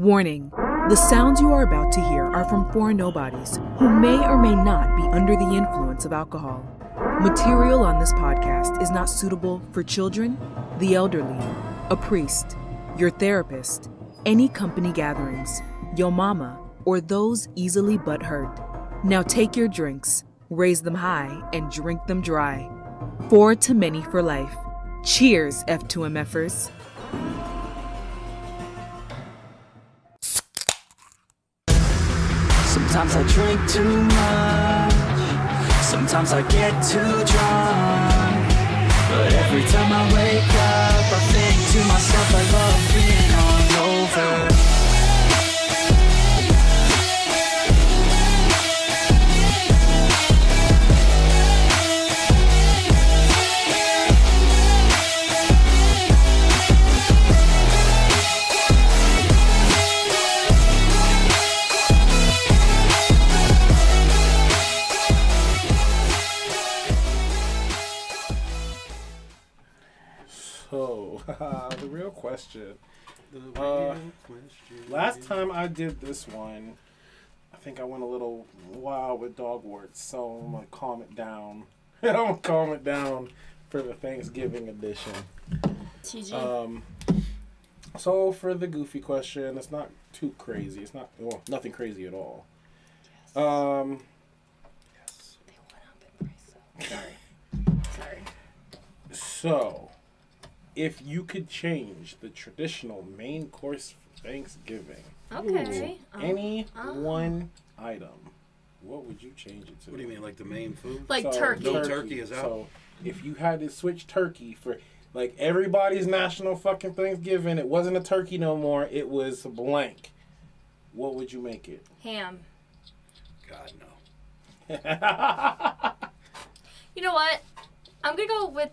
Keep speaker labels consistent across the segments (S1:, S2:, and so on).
S1: Warning, the sounds you are about to hear are from four nobodies who may or may not be under the influence of alcohol. Material on this podcast is not suitable for children, the elderly, a priest, your therapist, any company gatherings, your mama, or those easily butthurt. Now take your drinks, raise them high, and drink them dry. 4 to many for life. Cheers, F2MFers.
S2: Sometimes I drink too much, sometimes I get too drunk, but every time I wake up I think to myself I love being hungover.
S3: The real question. Last time I did this one, I think I went a little wild with dog words, so I'm gonna calm it down. I'm gonna calm it down for the Thanksgiving edition.
S4: TG.
S3: So for the goofy question, it's not too crazy. It's not nothing crazy at all.
S4: Yes. They went up in price. Sorry.
S3: So, if you could change the traditional main course for Thanksgiving,
S4: Okay.
S3: any one item, what would you change it to?
S5: What do you mean, like the main food?
S4: Like turkey.
S5: No turkey is out.
S3: So, if you had to switch turkey for, like, everybody's national fucking Thanksgiving, it wasn't a turkey no more, it was blank. What would you make it?
S4: Ham.
S5: God, no.
S4: You know what? I'm going to go with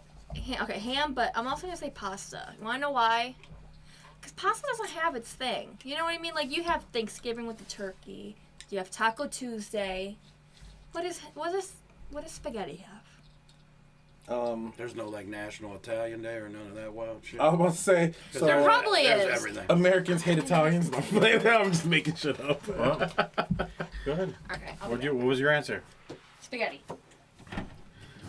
S4: ham, but I'm also going to say pasta. You want to know why? Because pasta doesn't have its thing. You know what I mean? Like, you have Thanksgiving with the turkey. You have Taco Tuesday. What does spaghetti have?
S5: There's no, like, National Italian Day or none of that wild shit.
S3: I was about to say, so
S4: There probably
S5: There's
S4: is.
S5: everything.
S3: Americans hate Italians. I'm just making shit up.
S6: Well, go ahead.
S4: Okay.
S6: What was your answer?
S4: Spaghetti.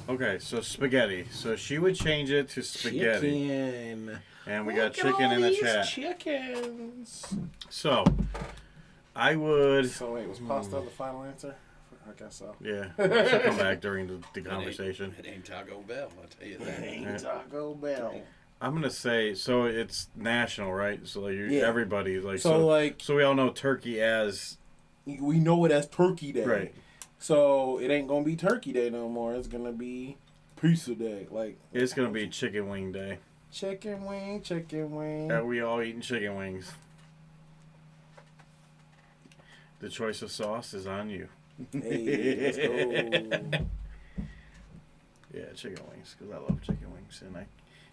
S6: Okay, so spaghetti. So she would change it to spaghetti.
S3: Chicken.
S6: And we got
S3: Look at
S6: chicken
S3: all
S6: in the
S3: these
S6: chat.
S3: Chickens.
S6: So, I would...
S3: So wait, was pasta the final answer? I guess so.
S6: Yeah, I should come back during the conversation.
S5: It ain't Taco Bell, I'll tell you that.
S3: Dang, Taco Bell.
S6: I'm gonna say, so it's national, right? So like
S3: Yeah.
S6: everybody, like
S3: So
S6: we all know turkey as
S3: we know it as Turkey Day.
S6: right.
S3: So it ain't gonna be Turkey Day no more. It's gonna be Pizza Day. Like
S6: It's gonna be chicken wing day.
S3: chicken wing, chicken wing.
S6: And we all eating chicken wings. The choice of sauce is on you.
S3: Hey, let's go.
S6: Yeah, chicken wings, because I love chicken wings, and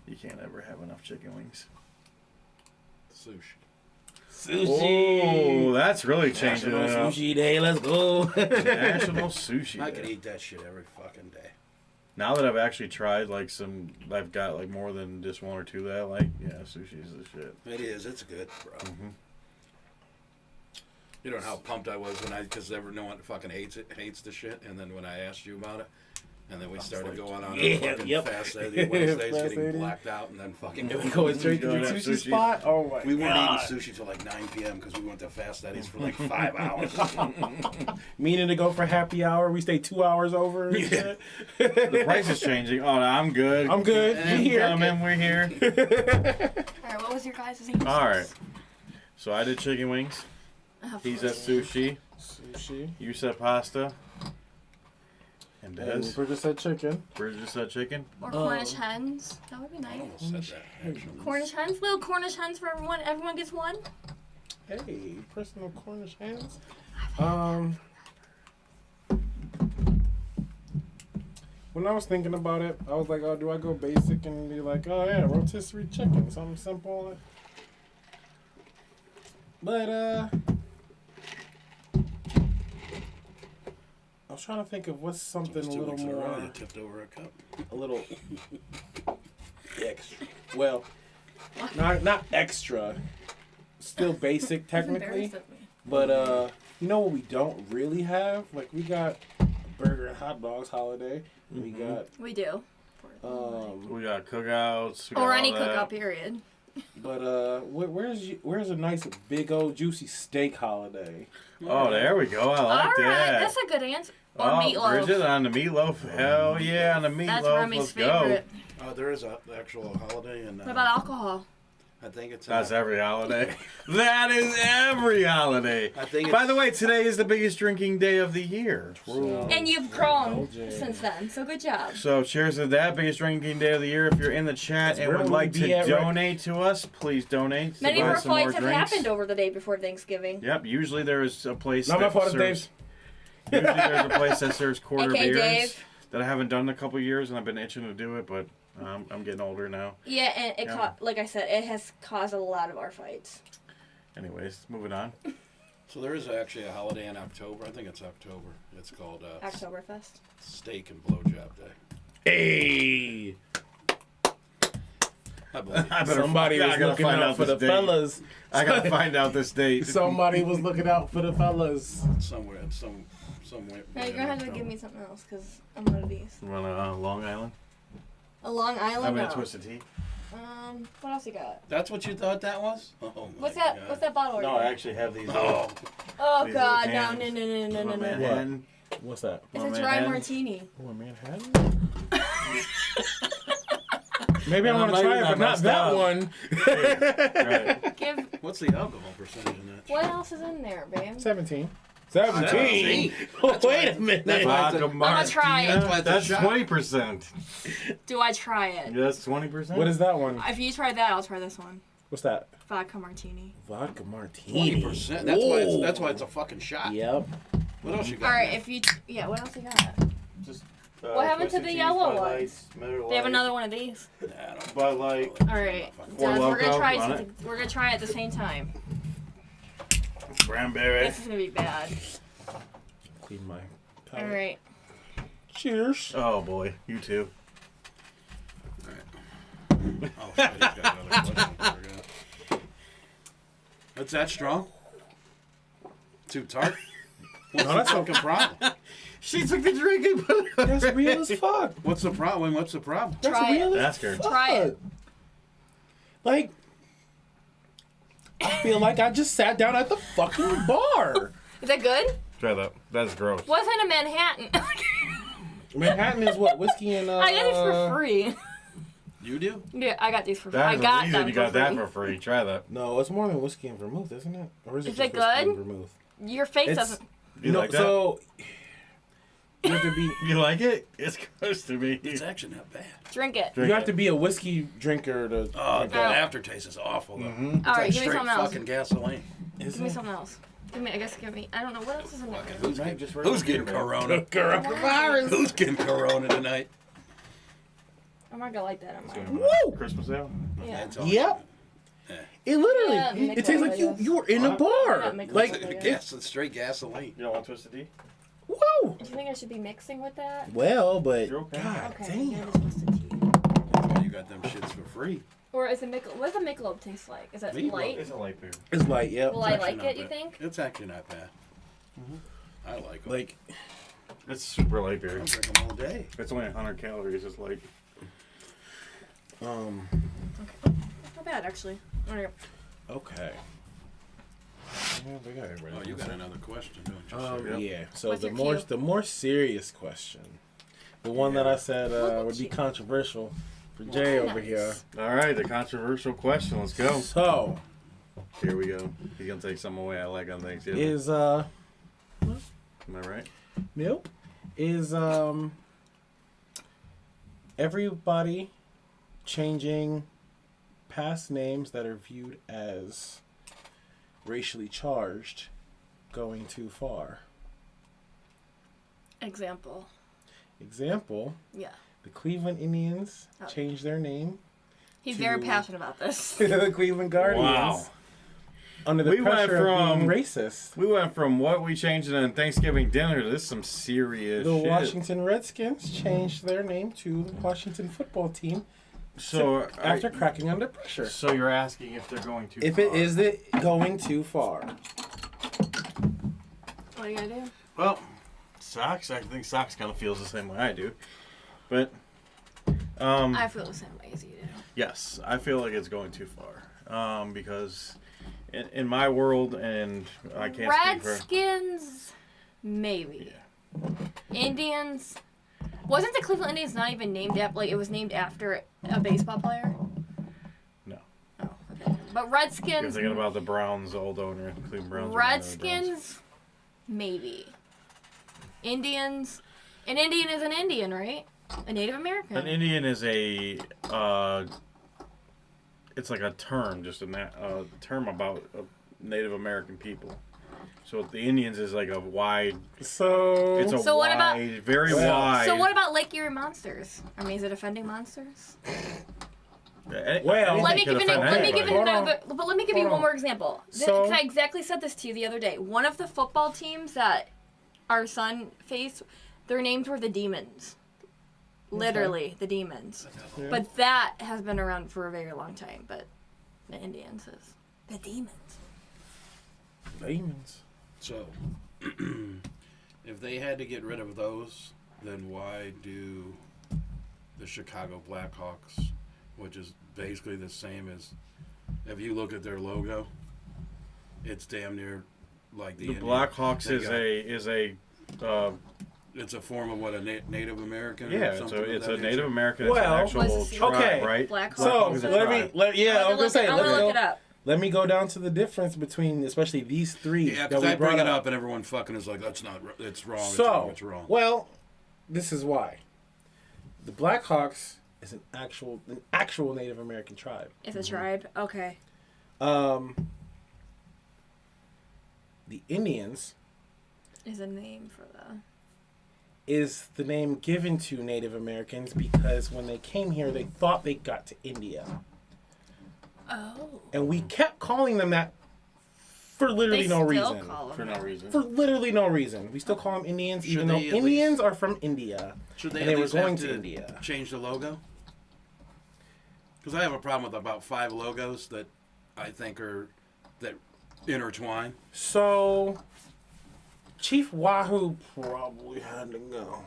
S6: you can't ever have enough chicken wings.
S5: Sushi.
S3: Sushi.
S6: Oh, that's really changing
S3: National
S6: it up.
S3: Sushi Day. Let's go.
S6: National Sushi
S5: I could
S6: Day.
S5: eat that shit every fucking day.
S6: Now that I've actually tried, like, I've got, like, more than just one or two that I like. Yeah, sushi is the shit.
S5: It is. It's good, bro.
S6: Mm-hmm.
S5: You don't know how pumped I was because everyone fucking hates the shit, and then when I asked you about it, and then we started going on a fucking fast Wednesdays,
S3: Fast
S5: getting
S3: 80.
S5: blacked out, and then fucking
S3: Going straight to the
S6: Going to
S3: sushi
S6: sushi.
S3: spot. Oh my
S5: We weren't
S3: God.
S5: eating sushi till like 9 p.m. because we went to Fast Eddie's for like 5 hours.
S3: Meaning to go for happy hour, we stay 2 hours over. And shit.
S6: The price is changing. Oh, no, I'm good.
S3: I'm good. We here.
S6: We're here.
S4: All right, what was your guys' answers?
S6: All right. So I did chicken wings. He's at sushi.
S3: Sushi.
S6: You said pasta. And
S3: And
S6: Des.
S3: Bridget said chicken.
S6: Bridget said chicken.
S4: Or Cornish hens. That would be
S5: I
S4: nice.
S5: almost said that, actually.
S4: Cornish hens? Little Cornish hens for everyone. Everyone gets one?
S3: Hey, personal Cornish hens. When I was thinking about it, I was like, oh, do I go basic and be like, oh yeah, rotisserie chicken, something simple. But I was trying to think of what's something a
S5: Just 2
S3: little
S5: weeks in a row,
S3: more,
S5: you tipped over a cup.
S3: a little extra. Well, not extra. still basic technically.
S4: Embarrassed of me.
S3: But you know what we don't really have? Like we got a burger and hot dogs holiday. We got
S4: We do.
S6: We got cookouts. We got
S4: Or
S6: all
S4: any
S6: that.
S4: cookout period.
S3: but where's a nice big old juicy steak holiday?
S6: Oh, there we go. I like
S4: All right,
S6: that.
S4: that's a good answer. Or
S6: Oh,
S4: meatloaf.
S6: Bridget on the meatloaf. Hell yeah, on the meatloaf.
S4: That's Remy's
S6: Let's
S4: favorite.
S6: go.
S5: There is an actual holiday, and
S4: What about alcohol?
S5: I think it's.
S6: That's every holiday. That is every holiday.
S5: I think.
S6: By the way, today is the biggest drinking day of the year. So,
S4: And you've grown
S3: OJ.
S4: since then, so good job.
S6: so cheers to that biggest drinking day of the year. If you're in the chat and
S3: Where
S6: would
S3: would
S6: like
S3: we
S6: to
S3: be at right-
S6: donate to us, please donate. to
S4: Many of
S6: buy
S4: our
S6: some more
S4: fights have
S6: drinks.
S4: happened over the day before Thanksgiving.
S6: Yep. Usually there is a place.
S3: Not my
S6: that
S3: fault, it's
S6: serves-
S3: Dave's.
S6: Usually there's a place that serves quarter
S4: AKA
S6: beers
S4: Dave.
S6: that I haven't done in a couple years, and I've been itching to do it, but I'm getting older now.
S4: Yeah, and it
S6: Yeah.
S4: like I said, it has caused a lot of our fights.
S6: Anyways, moving on.
S5: So there is actually a holiday in October. I think it's October. It's called
S4: Oktoberfest.
S5: Steak and Blowjob Day.
S3: Hey,
S5: I believe.
S6: I better
S3: somebody
S6: I
S3: was
S6: gotta
S3: looking
S6: find
S3: out for the
S6: this date.
S3: fellas.
S6: I gotta find out this date.
S3: Somebody was looking out for the fellas.
S5: somewhere. Somewhere.
S4: Now you're gonna have to give me something else because I'm one of these.
S6: You want a Long Island?
S4: A Long Island.
S6: I mean, a
S4: No.
S6: Twisted Tea.
S4: What else you got?
S5: That's what you thought that was? Oh my
S4: What's that?
S5: God.
S4: What's that bottle?
S6: No,
S4: right
S6: I
S4: there?
S6: actually have these.
S5: Oh,
S4: Oh
S6: these
S4: God,
S6: little
S4: no,
S6: cans.
S4: no.
S6: Manhattan.
S3: What's that?
S4: It's
S6: Oh,
S4: a dry
S6: Manhattan.
S4: martini.
S3: Oh, Manhattan. Maybe I
S6: No,
S3: want to
S6: maybe
S3: try it,
S6: not
S3: but not
S6: messed
S3: that
S6: up.
S3: one.
S6: Right.
S4: Give.
S5: what's the alcohol percentage in that?
S4: What else is in there, babe?
S3: 17.
S5: 17.
S3: 17. Oh, wait a minute.
S5: That's why it's a-
S6: Vodka
S4: gonna try it.
S6: Martina.
S5: That's why it's a
S6: That's
S5: shot.
S6: 20%.
S4: Do I try it?
S6: That's 20%.
S3: What is that one?
S4: If you try that, I'll try this one.
S3: What's that?
S4: Vodka martini.
S3: Vodka martini.
S5: 20%. That's why it's a fucking shot.
S3: Yep.
S5: What else you got?
S4: All right, if you. Yeah, what else you got?
S6: Just,
S4: What happened to
S6: Twisted
S4: the
S6: Teas,
S4: yellow
S6: Bud
S4: ones?
S6: Lights, Miller
S4: They have
S6: Lite,
S4: another one of these.
S5: Nah, I don't-
S6: Bud Light.
S4: All right,
S6: Four
S4: Des, we're gonna
S6: Loko,
S4: try
S6: want
S4: something. We're gonna try it at the same time.
S6: Cranberry.
S4: This is gonna be bad.
S3: Clean my
S4: All
S3: palate.
S4: right.
S3: Cheers.
S6: Oh boy, you too.
S5: Oh, shit, he's got another question. I forgot. What's that strong? Too tart? What's
S3: No,
S5: the
S3: that's
S5: fucking problem?
S6: She took the drink and put it
S3: That's real as fuck.
S5: What's the problem? What's the problem?
S3: That's
S4: Try
S3: real
S4: it.
S3: as
S6: Ask her.
S3: fuck.
S4: Try it.
S3: Like, I feel like I just sat down at the fucking bar.
S4: Is that good?
S6: Try that. That's gross.
S4: Wasn't a Manhattan.
S3: Manhattan is what? Whiskey and
S4: I got these for free.
S5: You do?
S4: Yeah, I got these for free.
S6: That's
S4: I
S6: the
S4: got
S6: reason
S4: them
S6: you
S4: for
S6: got that
S4: free.
S6: for free. Try that.
S3: No, it's more than whiskey and vermouth, isn't it? Or is it
S4: Is
S3: just
S4: it
S3: whiskey and
S4: good?
S3: vermouth?
S4: Your face
S3: It's-
S4: doesn't.
S6: You like that?
S3: So you have to be
S6: You like it? It's gross to me.
S5: It's actually not bad.
S4: Drink it.
S3: you have to be a whiskey drinker to.
S5: Oh,
S3: drink
S5: that
S3: that.
S5: aftertaste is awful, though.
S3: Mhm.
S5: It's
S4: All right,
S5: like
S4: give me
S5: straight
S4: something else.
S5: fucking gasoline.
S3: Is
S4: Give me
S3: it?
S4: something else. Give me. I don't know what else is in there.
S5: Who's
S6: Right,
S5: getting,
S6: just
S5: who's getting
S6: regular
S5: corona?
S3: Coronavirus.
S5: Who's getting corona tonight?
S4: I'm not gonna like that on mine.
S3: Woo!
S6: Christmas ale?
S4: Yeah.
S5: That's all.
S3: Yep.
S5: Yeah.
S3: It literally.
S4: Yeah,
S3: it tastes like
S4: Michelob,
S3: you were in a
S6: What?
S3: bar.
S4: Yeah, Michelob.
S3: Like
S4: Yeah.
S5: Gas, it's straight gasoline.
S6: You don't want Twisted Tea?
S3: woo.
S4: Do you think I should be mixing with that?
S3: Well, but
S6: You're okay.
S3: God
S4: Okay. Yeah,
S3: damn.
S4: it is Twisted Tea.
S5: That's why you got them shits for free.
S4: Or is it Michelob? What does a Michelob taste like? Is that
S5: Michelob
S4: light?
S6: It's a light beer.
S3: It's like yep.
S4: Will I
S5: actually
S4: like
S5: not
S4: it? You
S5: bad.
S4: think?
S5: It's actually not bad. I like them.
S3: Like
S6: It's super light beer.
S5: I'll drink them all day.
S6: It's only 100 calories. It's like
S4: Not bad actually. All right.
S3: okay. Yeah, we got it ready.
S5: Oh, you got another question, don't you? sir?
S3: Yeah. So
S4: What's
S3: the
S4: your
S3: more
S4: cue?
S3: the more serious question, the one that I said would be controversial for Jay over here.
S6: all right. The controversial question. Let's go.
S3: So
S6: Here we go. He's gonna take something away I like on Thanksgiving.
S3: is
S6: Am I right?
S3: nope is everybody changing past names that are viewed as racially charged going too far.
S4: Example.
S3: Example,
S4: Yeah.
S3: the Cleveland Indians
S4: Oh.
S3: changed their name
S4: He's
S3: To-
S4: very passionate about this.
S3: to the Cleveland Guardians
S6: Wow.
S3: under the
S6: We went
S3: pressure of being
S6: from-
S3: racist.
S6: We went from what we changed in Thanksgiving dinner to this some serious
S3: The
S6: shit.
S3: Washington Redskins changed their name to the Washington football team
S6: So
S3: after cracking under pressure.
S6: So you're asking if they're going too far.
S3: If it going too far?
S4: What are you gonna do?
S6: Well, Socks. I think Socks kind of feels the same way I do, but
S4: I feel the same way as you do.
S6: yes, I feel like it's going too far. Because in my world, and I can't speak for
S4: Redskins, maybe. Indians. Wasn't the Cleveland Indians not even named after, like, it was named after a baseball player?
S6: No.
S4: Oh, okay. But Redskins.
S6: You're thinking about the Browns' old owner, Cleveland Browns.
S4: Redskins, maybe. Indians. An Indian is an Indian, right? A Native American.
S6: An Indian is a, it's like a term, just a term about Native American people. So the Indians is like a wide.
S3: So
S6: it's a
S4: so what
S6: wide,
S4: about,
S6: very wide.
S4: So what about Lake Erie monsters? I mean, is it offending monsters?
S3: Well,
S4: Let me give you
S3: Hold
S4: one
S3: on.
S4: more example.
S3: So-
S4: I exactly said this to you the other day. One of the football teams that our son faced, their names were the Demons. Literally, the Demons.
S3: Yeah.
S4: But that has been around for a very long time. But the Indians is the Demons.
S3: Demons.
S5: So, if they had to get rid of those, then why do the Chicago Blackhawks, which is basically the same as, if you look at their logo, it's damn near like the Indian.
S6: Blackhawks
S5: They
S6: is a
S5: it's a form of what, a Native American?
S6: yeah,
S5: or something
S6: it's
S5: of
S6: a
S5: that
S6: Native
S5: nature?
S6: American. It's
S3: Well,
S6: an actual tribe,
S3: okay.
S6: right?
S4: Blackhawks.
S3: So
S6: Blackhawks is a
S3: let
S6: tribe.
S3: me I was gonna say
S4: I want to look it up.
S3: let me go down to the difference between especially these three.
S5: Yeah,
S3: that
S5: because
S3: we
S5: I bring
S3: brought
S5: it up and everyone fucking is like, that's not, it's wrong, it's
S3: So
S5: wrong, it's wrong.
S3: well, this is why. The Blackhawks is an actual Native American tribe.
S4: It's a tribe. Okay.
S3: The Indians
S4: Is a name for the.
S3: is the name given to Native Americans because when they came here, they thought they got to India.
S4: Oh.
S3: And we kept calling them that for literally no reason.
S6: For no reason.
S3: For literally no reason. We still call them Indians,
S5: Should
S3: even though
S5: they at
S3: Indians are from India.
S5: Should they
S3: and
S5: at
S3: they were
S5: least
S3: going
S5: have
S3: to
S5: to
S3: India.
S5: change the logo? Because I have a problem with about 5 logos that I think are that intertwine.
S3: So, Chief Wahoo probably had to go.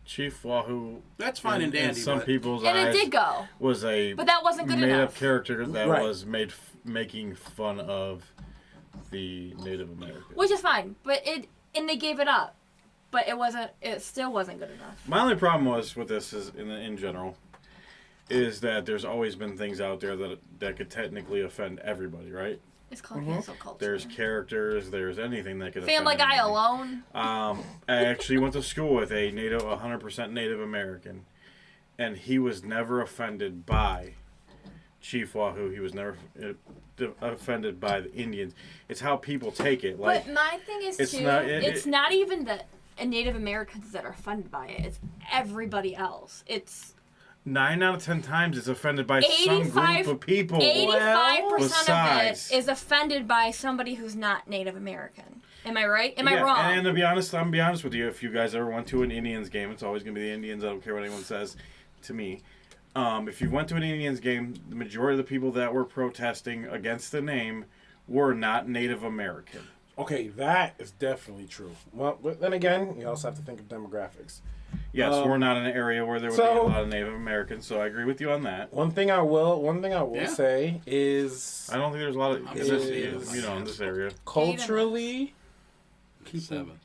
S6: Chief Wahoo.
S5: That's fine and
S6: in
S5: dandy.
S6: some
S5: but
S6: people's
S4: And
S6: eyes
S4: it did go.
S6: was a
S4: But that wasn't good
S6: made
S4: enough.
S6: up character that
S3: Right.
S6: was making fun of the Native Americans.
S4: Which is fine. But and they gave it up. But it still wasn't good enough.
S6: My only problem was with this is in general is that there's always been things out there that could technically offend everybody, right?
S4: It's called cancel culture.
S6: There's characters, there's anything that could
S4: Family
S6: offend
S4: Guy
S6: anybody.
S4: alone.
S6: I actually went to school with a 100% Native American, and he was never offended by Chief Wahoo. He was never offended by the Indians. It's how people take it. Like,
S4: But my thing is
S6: it's
S4: too,
S6: not-
S4: it's not even the Native Americans that are offended by it. It's everybody else. It's
S6: 9 out of 10 times it's offended by some
S4: 85
S6: group of people.
S4: 85%
S6: besides-
S4: of it is offended by somebody who's not Native American. Am I right? Am I
S6: Yeah,
S4: wrong?
S6: And to be honest, I'm gonna be honest with you. If you guys ever went to an Indians game, it's always gonna be the Indians. I don't care what anyone says to me. If you went to an Indians game, the majority of the people that were protesting against the name were not Native American.
S3: Okay, that is definitely true. Well, but then again, you also have to think of demographics.
S6: Yes, we're not in an area where there would be a lot of Native Americans, so I agree with you on that.
S3: One thing I will
S5: Yeah.
S3: say is
S6: I don't think there's a lot of
S5: I'm
S6: in
S5: just
S6: this, in this area.
S3: culturally, people,
S5: 7.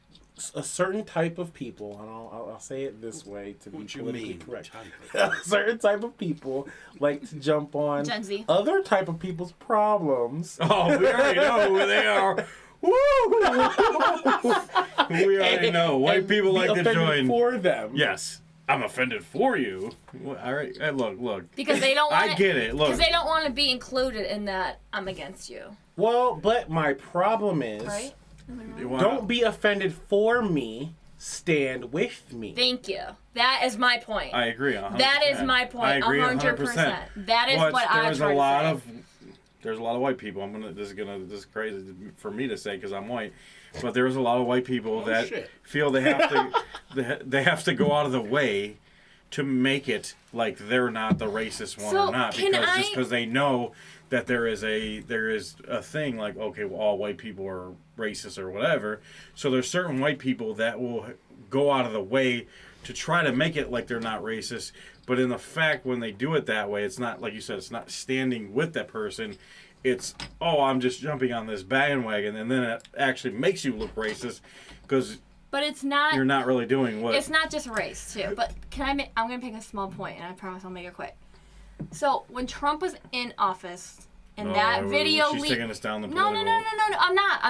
S3: a certain type of people, and I'll say it this way to be
S5: What you
S3: politically
S5: mean?
S3: correct.
S5: Type
S3: A certain type of people like to jump on
S4: Gen Z.
S3: other type of people's problems.
S6: Oh, we already know who they are. We already know. White
S3: and
S6: people
S3: be
S6: like to
S3: offended
S6: join.
S3: for them.
S6: Yes, I'm offended for you. Well, all right, hey, look.
S4: because they don't want
S6: I get it. Look,
S4: Because they don't want to be included in that I'm against you.
S3: Well, but my problem is,
S4: Right?
S6: you wanna-
S3: don't be offended for me. Stand with me.
S4: Thank you. That is my point.
S6: I agree. 100%.
S4: That is my point.
S6: I agree
S4: 100%. That is what I
S6: there's
S4: try
S6: a
S4: to
S6: lot
S4: say.
S6: of there's a lot of white people. This is crazy for me to say because I'm white, but there's a lot of white people that
S5: shit.
S6: feel they have to they have to go out of the way to make it like they're not the racist one
S4: So,
S6: or not, just because they know that there is a thing like, okay, well, all white people are racist or whatever. So there's certain white people that will go out of the way to try to make it like they're not racist. But in the fact, when they do it that way, it's not, like you said, it's not standing with that person. It's, oh, I'm just jumping on this bandwagon, and then it actually makes you look racist because
S4: But it's not.
S6: you're not really doing what.
S4: It's not just race too. But I'm gonna make a small point, and I promise I'll make it quick. So when Trump was in office, and that video
S6: she's
S4: leaked.
S6: taking us down the
S4: No, I'm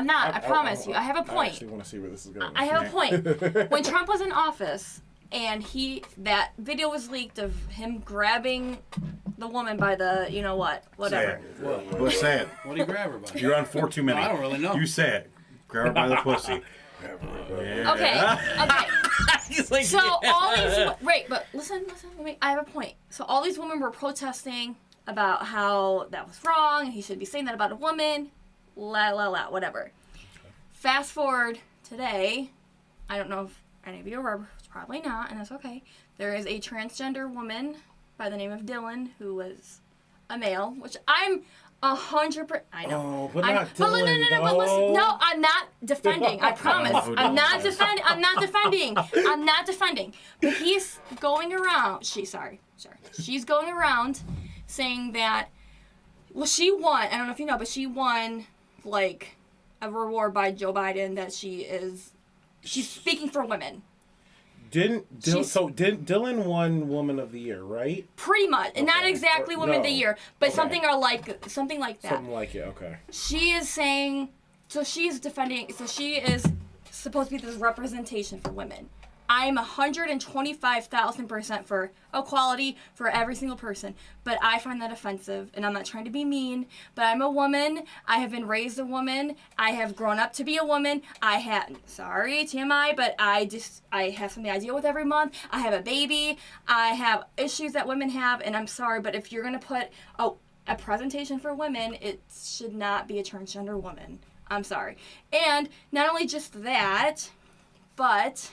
S4: not. I promise you. I have a
S3: I
S4: point.
S3: actually want to see where this is going.
S4: I have a point. When Trump was in office, and that video was leaked of him grabbing the woman by the, you know what, whatever.
S6: Let's say it.
S5: What do you grab her by?
S6: You're on 4 too many.
S5: I don't really know.
S6: You say it. Grab her by the pussy. Yeah.
S4: Okay.
S6: He's like,
S4: So all these, right? But listen. I have a point. So all these women were protesting about how that was wrong, and he should be saying that about a woman. Whatever. Fast forward today. I don't know if any of you are aware, probably not, and that's okay. There is a transgender woman by the name of Dylan who was a male, which I'm 100%. I know.
S3: Oh, but not Dylan.
S4: But listen, no, I'm not defending. I promise. I'm not defending. But he's going around. She's going around saying that. Well, she won. I don't know if you know, but she won like a reward by Joe Biden that she's speaking for women.
S3: Didn't Dylan won Woman of the Year, right?
S4: Pretty much, and not exactly Woman of the Year, but something like that.
S3: Something like it. Okay.
S4: She is saying, so she's defending. So she is supposed to be this representation for women. I'm 125,000% for equality for every single person, but I find that offensive, and I'm not trying to be mean, but I'm a woman. I have been raised a woman. I have grown up to be a woman. Sorry, TMI, but I have something I deal with every month. I have a baby. I have issues that women have, and I'm sorry, but if you're going to put a presentation for women, it should not be a transgender woman. I'm sorry. And not only just that, but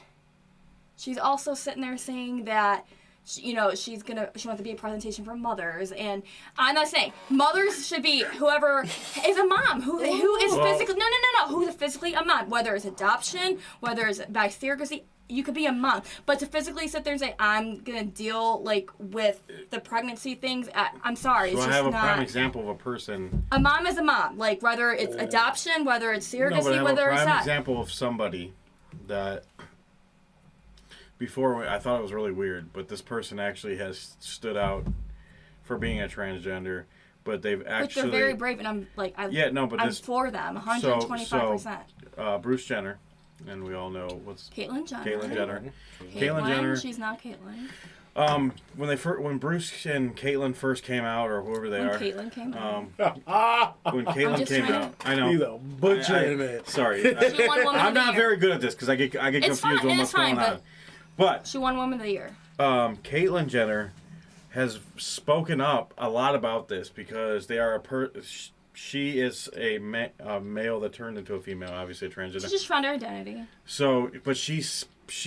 S4: she's also sitting there saying that, she wants to be a presentation for mothers, and I'm not saying mothers should be whoever is a mom who is physically who's physically a mom, whether it's adoption, whether it's by surrogacy. You could be a mom, but to physically sit there and say I'm gonna deal with the pregnancy things, I'm sorry. It's
S6: I
S4: just
S6: have a
S4: not.
S6: prime example of a person.
S4: A mom is a mom, like whether it's adoption, whether it's surrogacy, whether it's
S6: I have a prime
S4: that.
S6: example of somebody that. Before, I thought it was really weird, but this person actually has stood out for being a transgender, but they've actually...
S4: But they're very brave, and I'm for them, 125%.
S6: Bruce Jenner, and we all know what's...
S4: Caitlyn Jenner.
S6: Caitlyn Jenner.
S4: She's not Caitlyn.
S6: When Bruce and Caitlyn first came out, or whoever they are...
S4: Caitlyn came out.
S6: When Caitlyn came out... I know.
S3: You butchering it.
S6: Sorry.
S4: She won Woman
S6: I'm
S4: of the
S6: not
S4: Year.
S6: very good at this, because I get confused with what's going on. But
S4: she won Woman of the Year.
S6: Caitlyn Jenner has spoken up a lot about this because they are she is a male that turned into a female, obviously a transgender.
S4: She just found her identity.
S6: So, but she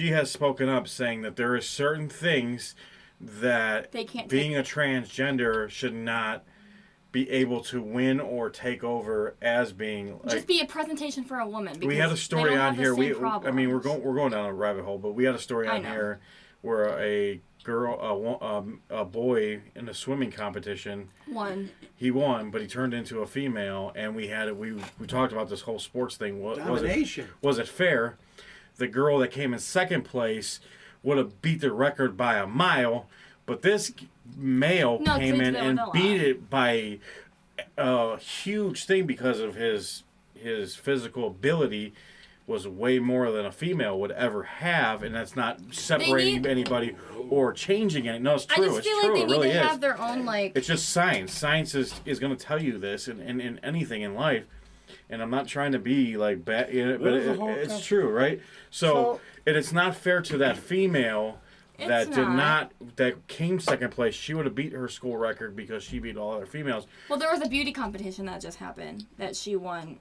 S6: has spoken up saying that there are certain things that being a transgender should not be able to win or take over as being
S4: just be a presentation for a woman.
S6: We had a story on here. We're going down a rabbit hole, but we had a story on here where a boy in a swimming competition won. He won, but he turned into a female, and we talked about this whole sports thing. Was it fair? The girl that came in second place would have beat the record by a mile. But this male came in and beat it by a huge thing because of his physical ability was way more than a female would ever have, and that's not separating anybody or changing it. No, it's true.
S4: I just feel like they need to have their own
S6: It's just science. Science is going to tell you this in anything in life, and I'm not trying to be like bad, but it's true, right? So it's not fair to that female. That came second place. She would have beat her school record because she beat all other females.
S4: Well, there was a beauty competition that just happened that she won.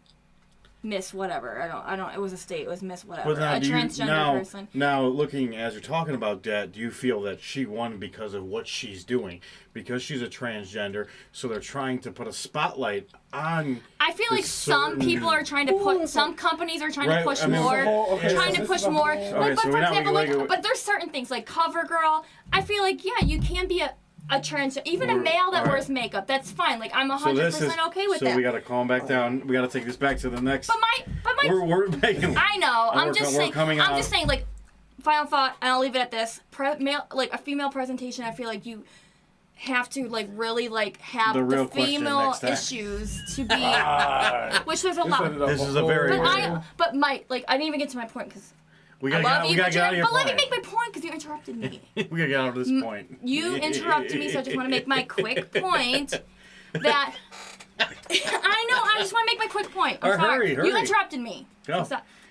S4: Miss whatever. I don't. It was a state. It was Miss whatever.
S6: But now,
S4: A transgender person.
S6: Now, looking as you're talking about that, do you feel that she won because of what she's doing? Because she's a transgender, so they're trying to put a spotlight on.
S4: I feel like some people are trying to put. Some companies are trying to push
S6: I mean,
S4: more. Trying to push more. Like, but
S6: so
S4: for
S6: we're not-
S4: example, but there's certain things like CoverGirl. I feel like you can be a trans, even a male that wears makeup. That's fine. Like I'm 100% okay with that.
S6: So we got to calm back down. We got to take this back to the next.
S4: But my.
S6: We're making.
S4: I know. I'm just saying.
S6: I'm
S4: just saying. Like, final thought, and I'll leave it at this. Like a female presentation, I feel like you have to like really like have the female issues to be, which there's a lot.
S6: This is a very.
S4: But I didn't even get to my point because.
S6: We gotta get out of your
S4: But let me make my point because you interrupted me.
S6: We gotta get out of this point.
S4: You interrupted me, so I just want to make my quick point that. I know. I just want to make my quick point. I'm sorry.
S6: Hurry.
S4: You interrupted me.
S6: Go.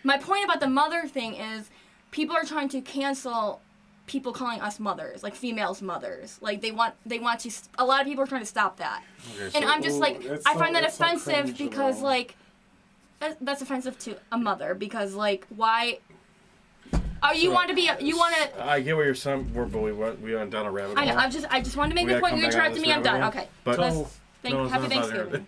S4: My point about the mother thing is, people are trying to cancel people calling us mothers, like females mothers. Like they want to. A lot of people are trying to stop that. Okay, and I'm just like, I find that offensive because like, that's offensive to a mother because like why. Oh, you want to?
S6: I get where you're saying. We went down a rabbit hole.
S4: I know. I just wanted to make the point. You interrupted me. I'm done. Okay.
S6: But
S4: happy Thanksgiving.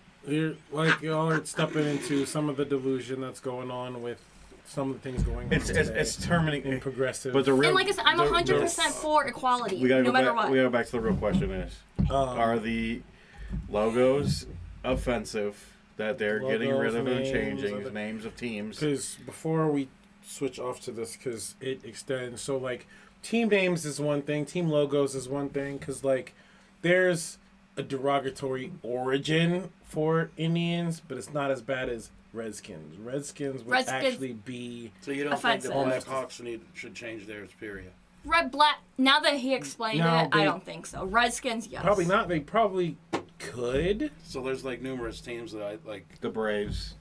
S3: Y'all are stepping into some of the delusion that's going on with some of the things going on.
S6: It's terminating
S3: in progressive.
S6: But the real,
S4: and like I said, I'm 100% for equality. No matter what.
S6: We gotta go back to the real question: are the logos offensive that they're getting rid of and changing the names of teams?
S3: Because before we switch off to this, because it extends. So like, team names is one thing, team logos is one thing. Because like, there's a derogatory origin for Indians, but it's not as bad as Redskins. Redskins would actually be.
S5: So you don't think the Blackhawks should change theirs, period?
S4: Red, black. Now that he explained it, I don't think so. Redskins, yes.
S3: Probably not. They probably could.
S5: So there's like numerous teams that I like.
S6: The Braves.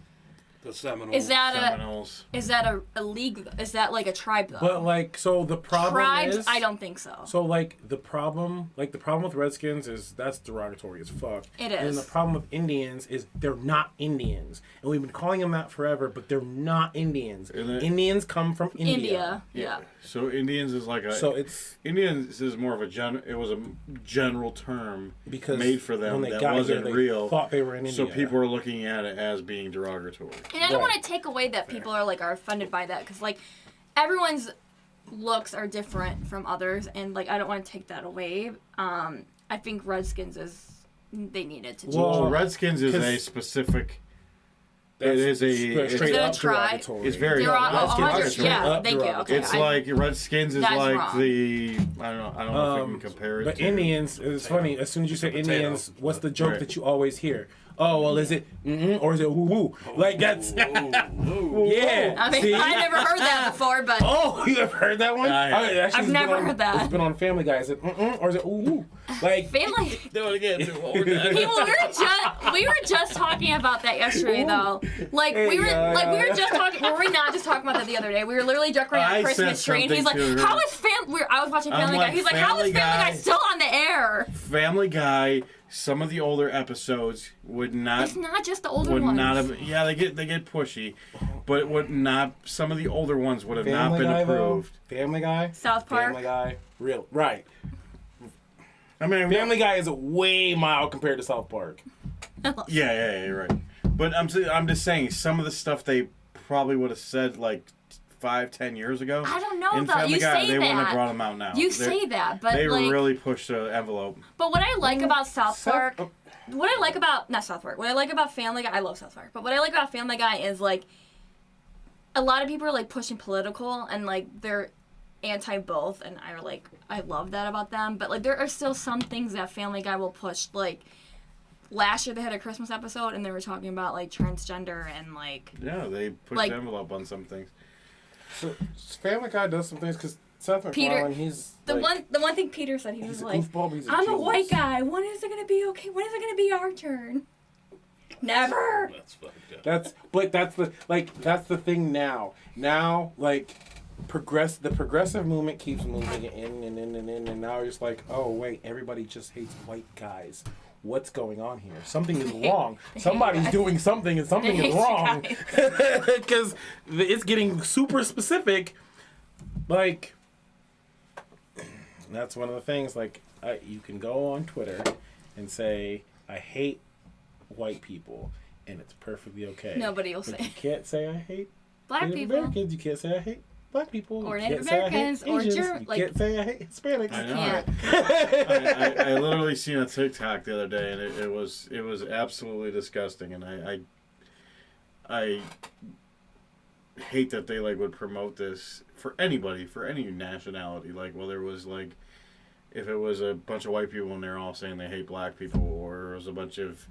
S5: The Seminoles.
S4: Is that
S6: Seminoles.
S4: Is that a league? Is that like a tribe though?
S3: But like, so the problem
S4: Tribes, I don't think so.
S3: So like the problem with Redskins is that's derogatory as fuck.
S4: It is.
S3: And the problem with Indians is they're not Indians, and we've been calling them that forever, but they're not Indians. Indians come from India.
S4: Yeah.
S6: So Indians is like a.
S3: So it's
S6: Indians is more of a It was a general term
S3: because
S6: made for them
S3: when they
S6: that
S3: got
S6: wasn't
S3: here,
S6: real.
S3: They thought they were in India.
S6: So people are looking at it as being derogatory.
S4: And I don't want to take away that people are offended by that because like everyone's looks are different from others, and like I don't want to take that away. I think Redskins they needed to change.
S6: Well, Redskins is a specific. It is
S3: straight up
S4: tribe.
S3: derogatory.
S6: It's very
S4: derogatory. Yeah, thank you. Okay,
S6: it's like Redskins is like
S4: wrong.
S6: the I don't know if we can compare it.
S3: But
S6: to
S3: Indians, it's funny. As soon as you say Indians, what's the joke that you always hear? Oh well, is it or is it woo woo? Like that's yeah.
S4: I mean,
S3: See?
S4: I never heard that before, but
S3: Oh, you ever heard that one?
S4: I've never heard that.
S3: It's been on Family Guy. Is it or is it ooh woo? Like
S4: Family.
S6: Do it again.
S4: We were just talking about that yesterday, though. Like we were just talking. Were we not just talking about that the other day? We were literally decorating our Christmas tree, and he's like, "How is I was watching Family Guy. He's like, "How is Family Guy still on the air?"
S6: Family Guy. Some of the older episodes would not.
S4: It's not just the older
S6: would
S4: ones.
S6: Not have, yeah, they get pushy, but it would not. Some of the older ones would have not been
S3: Guy,
S6: approved.
S3: Though, Family Guy,
S4: South Park,
S3: Family Guy, real right.
S6: I mean,
S3: Family Guy is way mild compared to South Park.
S6: Yeah, right. But I'm just saying some of the stuff they probably would have said like 5-10 years ago.
S4: I don't know
S6: in
S4: though.
S6: Family
S4: You
S6: Guy,
S4: say
S6: they
S4: that.
S6: wouldn't have brought them out now.
S4: You say that, but
S6: they
S4: like,
S6: really pushed the envelope.
S4: But what I like about South Park, what I like about not South Park, what I like about Family Guy, I love South Park, but what I like about Family Guy is like a lot of people are like pushing political and like they're anti both, and I love that about them. But like there are still some things that Family Guy will push. Like last year they had a Christmas episode and they were talking about like transgender and like
S6: they pushed the envelope on some things.
S3: So Family Guy does some things because Seth MacFarlane, he's
S4: the one thing Peter said, he was like,
S3: goofball,
S4: I'm a white guy. When is it gonna be okay? When is it gonna be our turn? Never.
S5: That's fucked up.
S3: That's the thing now. Now like the progressive movement keeps moving in, and now you're just like, oh wait, everybody just hates white guys. what's going on here? Something is wrong. Somebody's doing something and something is wrong. Because it's getting super specific. Like, that's one of the things, like, you can go on Twitter and say, I hate white people, and it's perfectly okay.
S4: Nobody will
S3: but
S4: say.
S3: You can't say I hate
S4: Black
S3: Native
S4: people.
S3: Americans. You can't say I hate Black people.
S4: Or
S3: You
S4: Native
S3: can't say I hate
S4: Americans, or
S3: Asians.
S4: German.
S3: You
S4: Like,
S3: can't say I hate Hispanics.
S6: I know.
S4: can't.
S6: I literally seen a TikTok the other day, and it was absolutely disgusting, and I hate that they like would promote this for anybody, for any nationality. Like, whether it was like, if it was a bunch of white people and they're all saying they hate black people, or it was a bunch of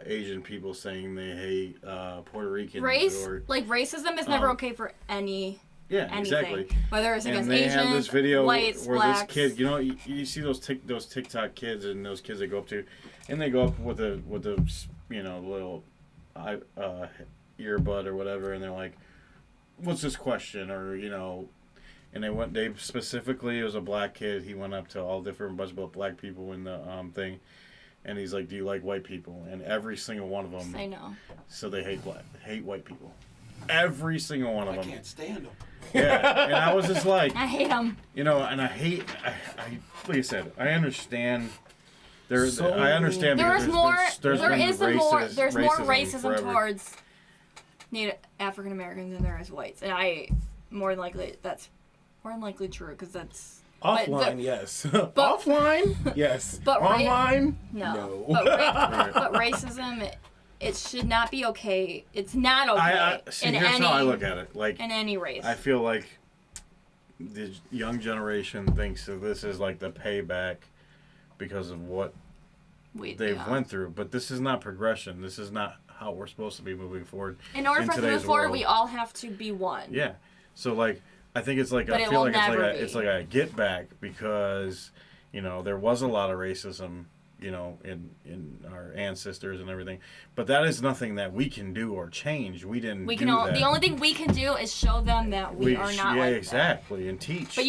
S6: Asian people saying they hate Puerto Ricans.
S4: Race,
S6: or,
S4: like racism is never okay for anything.
S6: Exactly.
S4: Whether it's against
S6: And they
S4: Asians,
S6: have this video
S4: whites,
S6: where
S4: blacks.
S6: this kid, you see those TikTok kids and those kids they go up to, and they go up with a little earbud or whatever, and they're like, "What's this question?" Or and they specifically, it was a black kid. He went up to all different bunch of black people in the thing, and he's like, "Do you like white people?" And every single one of them,
S4: I know.
S6: So they hate white people. Every single one of them.
S5: I can't stand them.
S6: Yeah, and I was just like,
S4: I hate them.
S6: and I like I said, I understand. I understand
S4: There
S6: because
S4: is more.
S6: there's
S4: More racism
S6: forever.
S4: towards Native African Americans than there is whites, and that's more than likely true because that's
S3: Offline, yes. Offline, yes.
S4: But
S3: online,
S4: no.
S3: no.
S4: But racism, it should not be okay. It's not okay
S6: Here's how I look at it. Like,
S4: in any race.
S6: I feel like the young generation thinks that this is like the payback because of what they've went through. But this is not progression. This is not how we're supposed to be moving forward.
S4: In order for us to move
S6: today's
S4: forward,
S6: world.
S4: we all have to be one.
S6: Yeah. So like, I think it's like
S4: But
S6: I
S4: it
S6: feel
S4: will
S6: like
S4: never
S6: it's like a get back because there was a lot of racism in our ancestors and everything, but that is nothing that we can do or change. We didn't.
S4: The only thing we can do is show them that we are not like
S6: exactly,
S4: that.
S6: And teach.
S4: But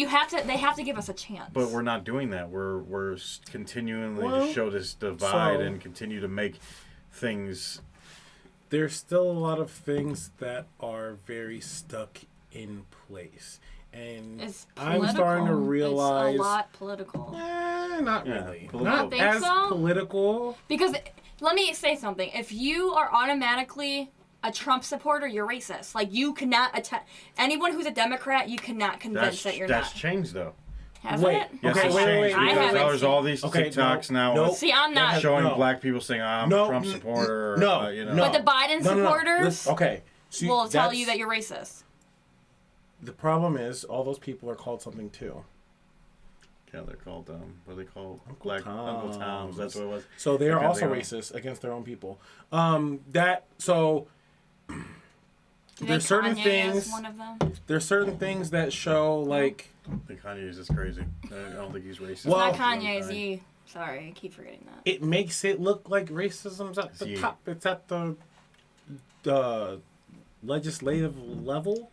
S4: they have to give us a chance.
S6: But we're not doing that. We're continually to show this divide and continue to make things.
S3: There's still a lot of things that are very stuck in place. And I'm starting to realize...
S4: It's a lot political.
S3: Not really.
S6: Political.
S3: Not as political.
S4: Because, let me say something. If you are automatically a Trump supporter, you're racist. Like, you cannot... anyone who's a Democrat, you cannot convince that you're not.
S6: That's changed, though.
S4: Has
S3: Wait.
S4: it?
S6: Yes,
S3: Okay,
S6: it's
S3: wait.
S6: changed because there's all these
S3: Okay,
S6: TikToks now.
S3: no.
S4: See, I'm not...
S6: Showing black people saying, I'm a Trump supporter.
S3: No.
S4: But the Biden supporters
S3: Okay. See,
S4: will tell you that you're racist.
S3: The problem is, all those people are called something too.
S6: Yeah, they're called, what are they called?
S3: Uncle
S6: Uncle Toms, that's what it was.
S3: So they are
S6: Because
S3: also
S6: they
S3: racist against their own people.
S4: Do
S3: There's certain
S4: Kanye
S3: things.
S4: is one of them?
S3: There's certain things that show, like...
S6: I think Kanye is just crazy. I don't think he's racist.
S3: Well,
S4: It's not Kanye, it's you. Sorry, I keep forgetting that.
S3: It makes it look like racism's at the top. It's at the legislative level.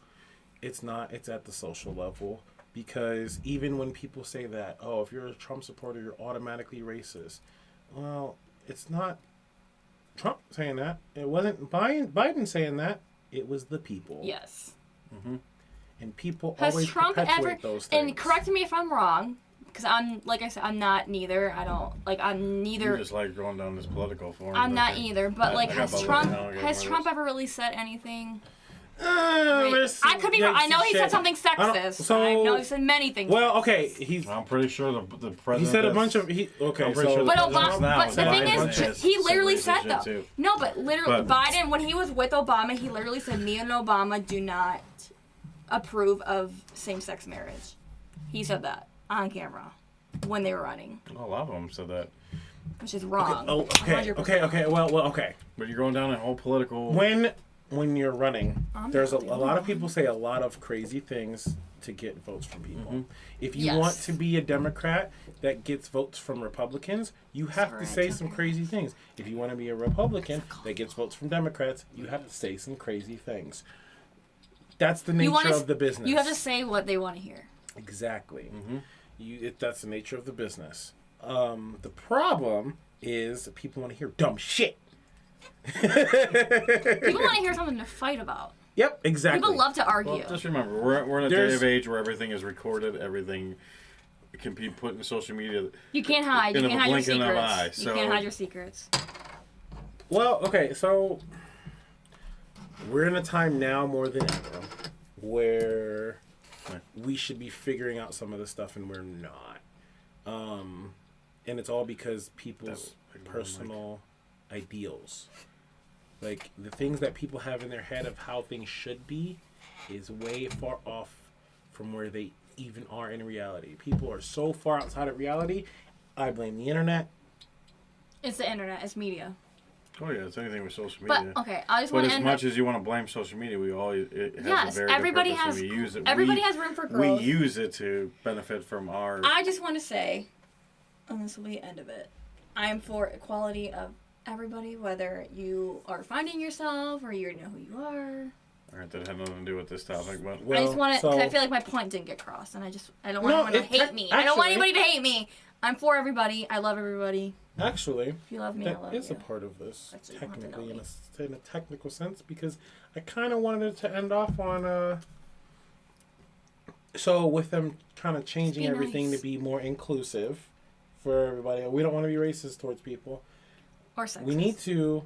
S3: It's not. It's at the social level. Because even when people say that, oh, if you're a Trump supporter, you're automatically racist. Well, it's not Trump saying that. It wasn't Biden saying that. It was the people.
S4: Yes.
S6: Mm-hmm.
S3: And people
S4: Has
S3: always
S4: Trump
S3: perpetuate
S4: ever...
S3: those things.
S4: And correct me if I'm wrong, because I'm, like I said, I'm not neither. I'm neither...
S6: You just like going down this political forum.
S4: I'm not either, but has Trump
S6: ever
S4: really said anything?
S3: I
S4: could be wrong. I know he said something sexist. I know he said many things.
S3: Well, okay,
S6: I'm pretty sure the president.
S3: He said a bunch of
S6: I'm pretty sure
S4: but
S6: the
S4: Obama. But the thing is, he literally said though.
S6: too.
S4: No, but literally, Biden, when he was with Obama, he literally said, "Me and Obama do not approve of same-sex marriage." He said that on camera when they were running.
S6: A lot of them said that.
S4: Which is wrong.
S3: Okay. Well, okay.
S6: But you're going down a whole political.
S3: When you're running, there's a lot of people say a lot of crazy things to get votes from people.
S6: Mm-hmm.
S3: If you want to be a Democrat that gets votes from Republicans, you have to say some crazy things. If you want to be a Republican that gets votes from Democrats, you have to say some crazy things. That's the nature of the business.
S4: You have to say what they want to hear.
S3: Exactly. Mm-hmm. That's the nature of the business. The problem is people want to hear dumb shit.
S4: People want to hear something to fight about.
S3: Yep, exactly.
S4: People love to argue.
S6: Well, just remember, we're in a day of age where everything is recorded, everything can be put in social media.
S4: You can't hide. You can't hide your secrets.
S6: Eye,
S4: you can't hide your secrets.
S3: Well, okay, so we're in a time now more than ever where we should be figuring out some of this stuff and we're not. And it's all because people's personal ideals. Like, the things that people have in their head of how things should be is way far off from where they even are in reality. People are so far outside of reality. I blame the internet.
S4: It's the internet. It's media.
S6: Oh yeah, it's anything with social media.
S4: But okay, I just want to
S6: as much as you want to blame social media, it has a very
S4: everybody
S6: good purpose, and we use it.
S4: Everybody has room for growth.
S6: We use it to benefit from our.
S4: I just want to say, and this will be the end of it, I am for equality of everybody, whether you are finding yourself or you know who you are.
S6: Alright, that had nothing to do with this topic, but
S4: I just want to, because I feel like my point didn't get crossed, and I don't want anyone to hate me. I don't want anybody to hate me. I'm for everybody. I love everybody.
S3: Actually,
S4: if you love me, I love you.
S3: That is a part of this, technically, in a technical sense, because I kind of wanted it to end off on, so with them kind of changing everything to be more inclusive for everybody. We don't want to be racist towards people.
S4: Or sexist.
S3: We need to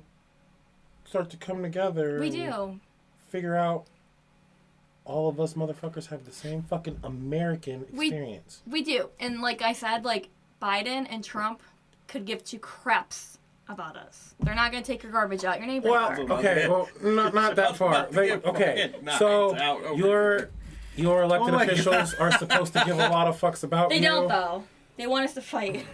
S3: start to come together.
S4: We do. Figure
S3: out all of us motherfuckers have the same fucking American experience.
S4: We do. And like I said, like Biden and Trump could give two craps about us. They're not going to take your garbage out your neighbor's car.
S3: Okay, well, not that far. Okay, so your elected officials are supposed to give a lot of fucks about you.
S4: They don't, though. They want us to fight.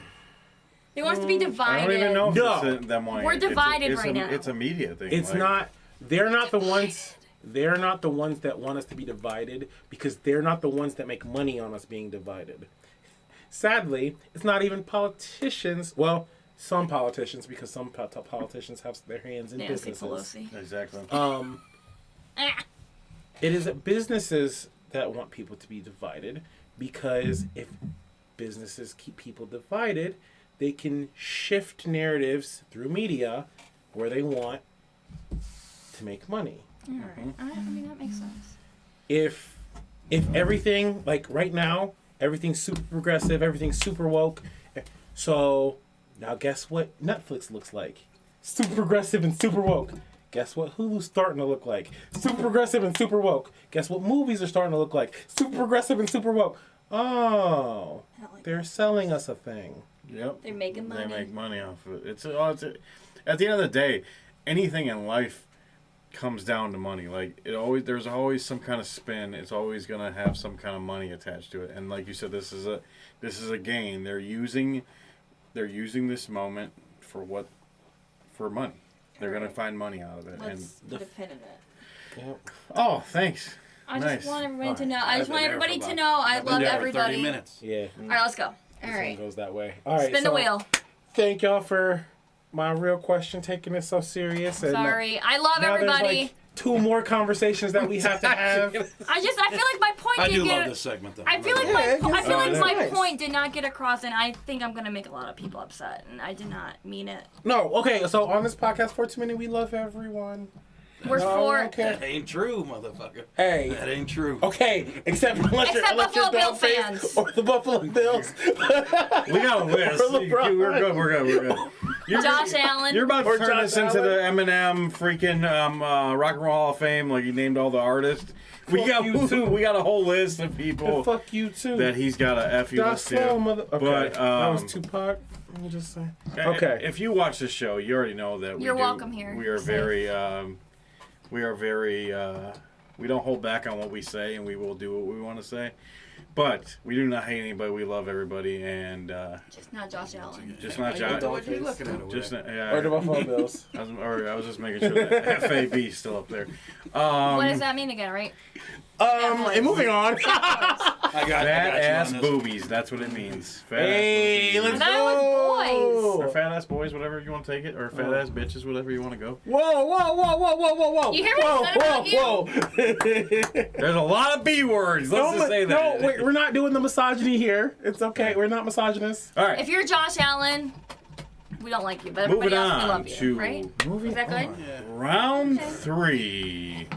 S4: They want us to be divided.
S6: I don't even know if it's them wanting.
S4: We're divided right now.
S6: It's a media thing.
S3: It's not. They're not the ones. They're not the ones that want us to be divided because they're not the ones that make money on us being divided. Sadly, it's not even politicians. Well, some politicians, because some politicians have their hands in businesses.
S4: Pelosi.
S6: Exactly.
S3: It is businesses that want people to be divided because if businesses keep people divided, they can shift narratives through media where they want to make money.
S4: All right. I mean, that makes sense.
S3: If everything, like right now, everything's super progressive, everything's super woke. So now guess what Netflix looks like? Super progressive and super woke. Guess what Hulu's starting to look like? Super progressive and super woke. Guess what movies are starting to look like? Super progressive and super woke. Oh, they're selling us a thing.
S6: Yep.
S4: They're making money.
S6: They make money off of it. At the end of the day, anything in life comes down to money. Like there's always some kind of spin. It's always gonna have some kind of money attached to it. And like you said, this is a game. They're using this moment for money. They're gonna find money out of it.
S4: Let's put a pin in it.
S3: Yep.
S6: Oh, thanks.
S4: I just want everybody to know. I just want everybody to know I love everybody.
S5: 30 minutes.
S3: Yeah.
S4: All right, let's go. All
S3: this
S4: right.
S3: one goes that way. All right.
S4: Spin the wheel.
S3: Thank y'all for my real question, taking it so serious. And
S4: sorry. I love
S3: now
S4: everybody.
S3: There's like 2 more conversations that we have to have.
S4: I feel like my point
S5: I do
S4: didn't
S5: love
S4: get.
S5: this segment though.
S4: I feel like my
S3: nice.
S4: point did not get across, and I think I'm gonna make a lot of people upset, and I did not mean it.
S3: No, okay. So on this podcast, 4 Too Many, we love everyone.
S4: We're for.
S5: That ain't true, motherfucker.
S3: Hey.
S5: That ain't true.
S3: Okay, except
S4: Buffalo Bill fans.
S3: Or the Buffalo Bills.
S6: We got a list. We're good.
S4: Josh Allen.
S6: You're about to
S3: Or
S6: turn
S3: Josh
S6: this into the
S3: Allen.
S6: Eminem freaking Rock and Roll Hall of Fame, like you named all the artists. We
S3: Fuck you too.
S6: We got a whole list of people
S3: Fuck you too.
S6: that he's got a F you
S3: Josh
S6: list
S3: Slow,
S6: to.
S3: mother. Okay,
S6: But
S3: that was Tupac. Let me just say. Okay.
S6: If you watch this show, you already know that
S4: You're welcome here.
S6: We are very we don't hold back on what we say, and we will do what we want to say. But we do not hate anybody. We love everybody, and
S4: Just not Josh Allen.
S6: just not
S5: What
S6: Josh.
S5: are you looking at?
S6: Just
S3: Or the Buffalo Bills.
S6: I was just making sure that FAB's still up there.
S4: What does that mean again, right?
S3: And moving on.
S5: I got
S6: Fat
S5: you
S6: ass
S5: on this.
S6: boobies. That's what it means. Fat
S3: Hey,
S6: ass
S3: let's
S4: I thought it was
S3: go.
S6: Or fat ass boys, whatever you want to take it, or fat ass bitches, whatever you want to go.
S3: Whoa.
S4: You hear what I said about you?
S3: Whoa.
S6: There's a lot of B words. Let's just say that.
S3: No, wait, we're not doing the misogyny here. It's okay. We're not misogynists.
S6: All right.
S4: If you're Josh Allen, we don't like you, but
S6: Moving
S4: everybody else we
S6: on
S4: love you,
S6: to
S4: right?
S3: Moving
S4: Is that good?
S3: on.
S5: Yeah.
S6: round 3.